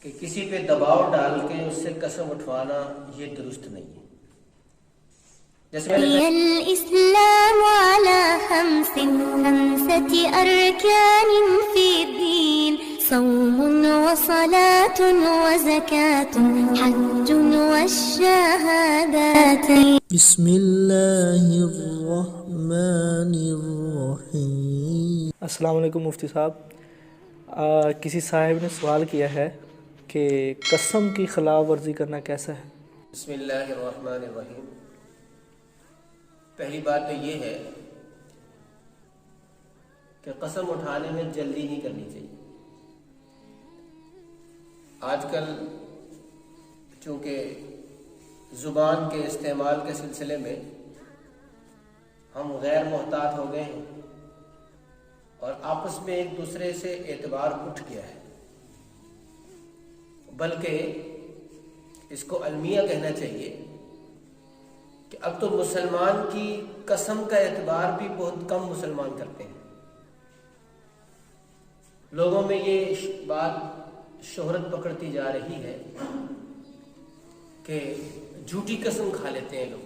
کہ کسی پہ دباؤ ڈال کے اس سے قسم اٹھوانا یہ درست نہیں ہے. جیسے الإسلام على خمسة أركان في الدين صوم وصلاة وزكاة حج والشهادتين. بسم اللہ الرحمن الرحیم. السلام علیکم مفتی صاحب. کسی صاحب نے سوال کیا ہے کہ قسم کی خلاف ورزی کرنا کیسا ہے؟ بسم اللہ الرحمن الرحیم. پہلی بات تو یہ ہے کہ قسم اٹھانے میں جلدی نہیں کرنی چاہیے. آج کل چونکہ زبان کے استعمال کے سلسلے میں ہم غیر محتاط ہو گئے ہیں اور آپس میں ایک دوسرے سے اعتبار اٹھ گیا ہے، بلکہ اس کو المیہ کہنا چاہیے کہ اب تو مسلمان کی قسم کا اعتبار بھی بہت کم مسلمان کرتے ہیں. لوگوں میں یہ بات شہرت پکڑتی جا رہی ہے کہ جھوٹی قسم کھا لیتے ہیں لوگ.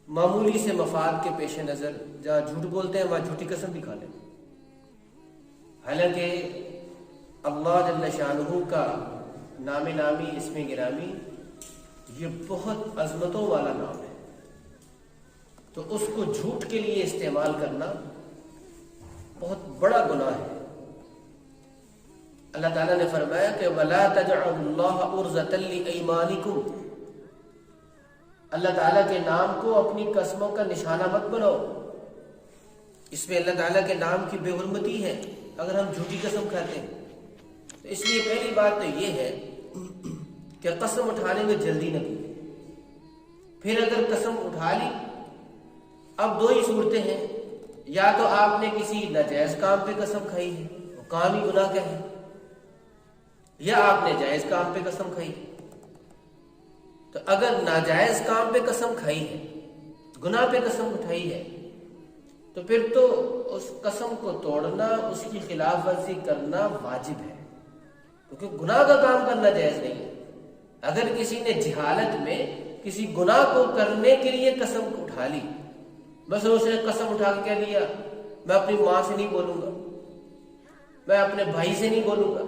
معمولی سے مفاد کے پیش نظر جہاں جھوٹ بولتے ہیں وہاں جھوٹی قسم بھی کھا لیتے ہیں، حالانکہ اللہ جل شانہ کا نام نامی اسم گرامی یہ بہت عظمتوں والا نام ہے، تو اس کو جھوٹ کے لیے استعمال کرنا بہت بڑا گناہ ہے. اللہ تعالیٰ نے فرمایا کہ وَلَا تَجْعَلُوا اللَّهَ عُرْضَةً لِأَيْمَانِكُمْ، اللہ تعالیٰ کے نام کو اپنی قسموں کا نشانہ مت بناؤ. اس میں اللہ تعالیٰ کے نام کی بے حرمتی ہے اگر ہم جھوٹی قسم کھاتے ہیں. تو اس لیے پہلی بات تو یہ ہے کہ قسم اٹھانے میں جلدی نہ کی. پھر اگر قسم اٹھا لی، اب دو ہی صورتیں ہیں، یا تو آپ نے کسی ناجائز کام پہ قسم کھائی ہے، وہ کام ہی گناہ کا ہے، یا آپ نے جائز کام پہ قسم کھائی. تو اگر ناجائز کام پہ قسم کھائی ہے، گناہ پہ قسم اٹھائی ہے، تو پھر تو اس قسم کو توڑنا، اس کی خلاف ورزی کرنا واجب ہے، کیونکہ گناہ کا کام کرنا جائز نہیں ہے. اگر کسی نے جہالت میں کسی گناہ کو کرنے کے لیے قسم اٹھا لی، مثلا اس نے قسم اٹھا کے کہہ دیا میں اپنی ماں سے نہیں بولوں گا، میں اپنے بھائی سے نہیں بولوں گا،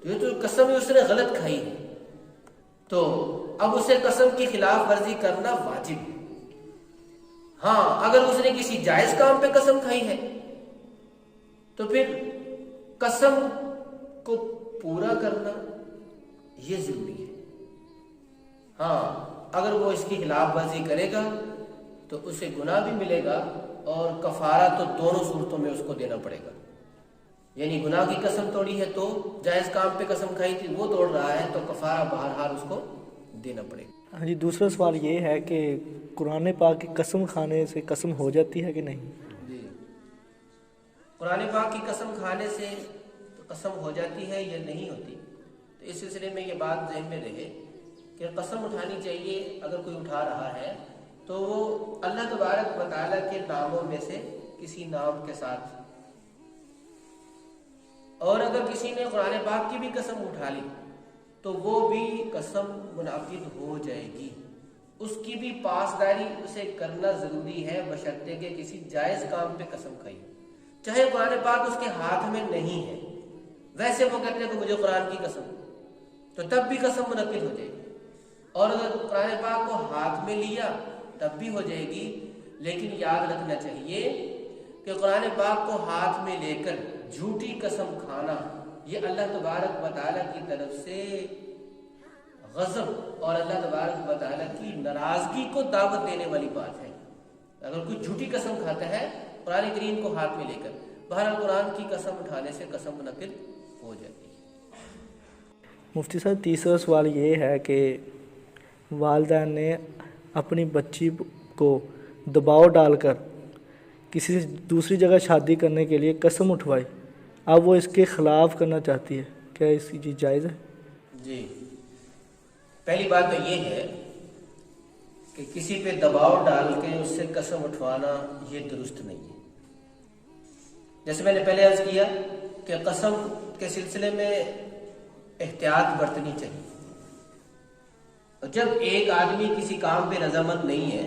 تو یہ تو قسم ہی اس نے غلط کھائی ہے، تو اب اسے قسم کی خلاف ورزی کرنا واجب ہے. ہاں اگر اس نے کسی جائز کام پہ قسم کھائی ہے تو پھر قسم کو پورا کرنا یہ ضروری ہے. ہاں اگر وہ اس کی خلاف ورزی کرے گا تو اسے گناہ بھی ملے گا اور کفارہ تو دونوں صورتوں میں اس کو دینا پڑے گا. یعنی گناہ کی قسم توڑی ہے تو جائز کام پہ قسم کھائی تھی وہ توڑ رہا ہے، تو کفارہ بہرحال اس کو دینا پڑے گا. ہاں جی، دوسرا سوال یہ ہے کہ قرآن پاک کی قسم کھانے سے قسم ہو جاتی ہے کہ نہیں؟ جی، قرآن پاک کی قسم کھانے سے قسم ہو جاتی ہے یا نہیں ہوتی. تو اس سلسلے میں یہ بات ذہن میں رہے کہ قسم اٹھانی چاہیے. اگر کوئی اٹھا رہا ہے تو وہ اللہ تبارک و تعالیٰ کے ناموں میں سے کسی نام کے ساتھ، اور اگر کسی نے قرآن پاک کی بھی قسم اٹھا لی تو وہ بھی قسم منعقد ہو جائے گی. اس کی بھی پاسداری اسے کرنا ضروری ہے بشرطے کہ کسی جائز کام پہ قسم کھائی، چاہے قرآن پاک اس کے ہاتھ میں نہیں ہے. ویسے وہ کہتے ہیں کہ مجھے قرآن کی قسم، تو تب بھی قسم منعقد ہو جائے گی، اور اگر قرآن پاک کو ہاتھ میں لیا تب بھی ہو جائے گی. لیکن یاد رکھنا چاہیے کہ قرآن پاک کو ہاتھ میں لے کر جھوٹی قسم کھانا یہ اللہ تبارک و تعالیٰ کی طرف سے غضب اور اللہ تبارک و تعالیٰ کی ناراضگی کو دعوت دینے والی بات ہے. اگر کوئی جھوٹی قسم کھاتا ہے قرآن کریم کو ہاتھ میں لے کر، بہرحال قرآن کی قسم اٹھانے سے قسم منعقد ہو جاتی ہے. مفتی صاحب، تیسرا سوال یہ ہے کہ والدہ نے اپنی بچی کو دباؤ ڈال کر کسی دوسری جگہ شادی کرنے کے لیے قسم اٹھوائی، اب وہ اس کے خلاف کرنا چاہتی ہے، کیا اس کی چیز جائز ہے؟ جی، پہلی بات تو یہ ہے کہ کسی پہ دباؤ ڈال کے اس سے قسم اٹھوانا یہ درست نہیں ہے. جیسے میں نے پہلے عرض کیا کہ قسم کے سلسلے میں احتیاط برتنی چاہیے. اور جب ایک آدمی کسی کام پہ رضامند نہیں ہے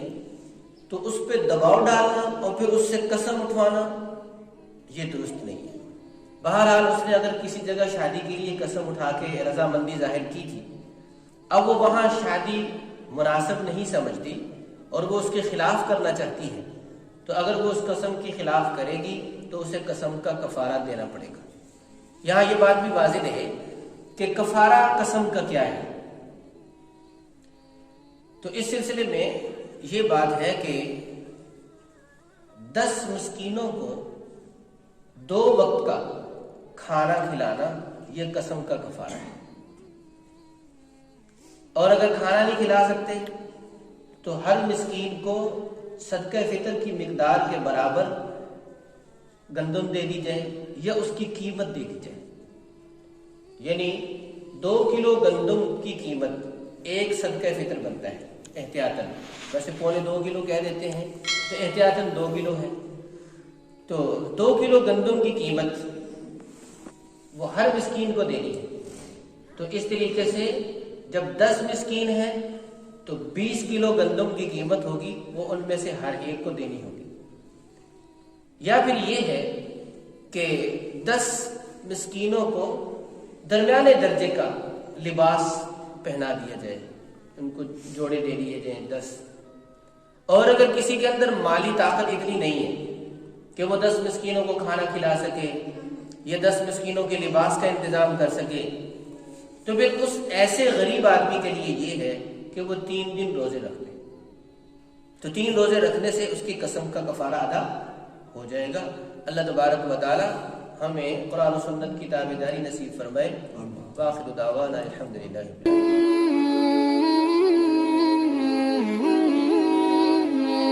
تو اس پہ دباؤ ڈالنا اور پھر اس سے قسم اٹھوانا یہ درست نہیں ہے. بہرحال اس نے اگر کسی جگہ شادی کے لیے قسم اٹھا کے رضامندی ظاہر کی تھی، اب وہ وہاں شادی مناسب نہیں سمجھتی اور وہ اس کے خلاف کرنا چاہتی ہے، تو اگر وہ اس قسم کی خلاف کرے گی تو اسے قسم کا کفارہ دینا پڑے گا. یہاں یہ بات بھی واضح ہے کہ کفارہ قسم کا کیا ہے. تو اس سلسلے میں یہ بات ہے کہ 10 مسکینوں کو 2 وقت کا کھانا کھلانا یہ قسم کا کفارہ ہے. اور اگر کھانا نہیں کھلا سکتے تو ہر مسکین کو صدقہ فطر کی مقدار کے برابر گندم دے دی جائے یا اس کی قیمت دے دی جائے. یعنی 2 کلو گندم کی قیمت 1 صدقہ فطر بنتا ہے احتیاطاً. ویسے 2.25 کلو کہہ دیتے ہیں تو احتیاطاً 2 کلو ہے. تو 2 کلو گندم کی قیمت وہ ہر مسکین کو دینی ہے. تو اس طریقے سے جب 10 مسکین ہیں تو 20 کلو گندم کی قیمت ہوگی، وہ ان میں سے ہر ایک کو دینی ہوگی. یا پھر یہ ہے کہ 10 مسکینوں کو درمیانے درجے کا لباس پہنا دیا جائے، ان کو جوڑے دے دیے جائیں 10. اور اگر کسی کے اندر مالی طاقت اتنی نہیں ہے کہ وہ 10 مسکینوں کو کھانا کھلا سکے یا 10 مسکینوں کے لباس کا انتظام کر سکے، تو پھر اس ایسے غریب آدمی کے لیے یہ ہے کہ وہ 3 دن روزے رکھ لے. تو 3 روزے رکھنے سے اس کی قسم کا کفارہ ادا ہو جائے گا. اللہ تبارک و تعالی ہمیں قرآن و سنت کی تابعداری نصیب فرمائے. وآخر دعوانا الحمدللہ.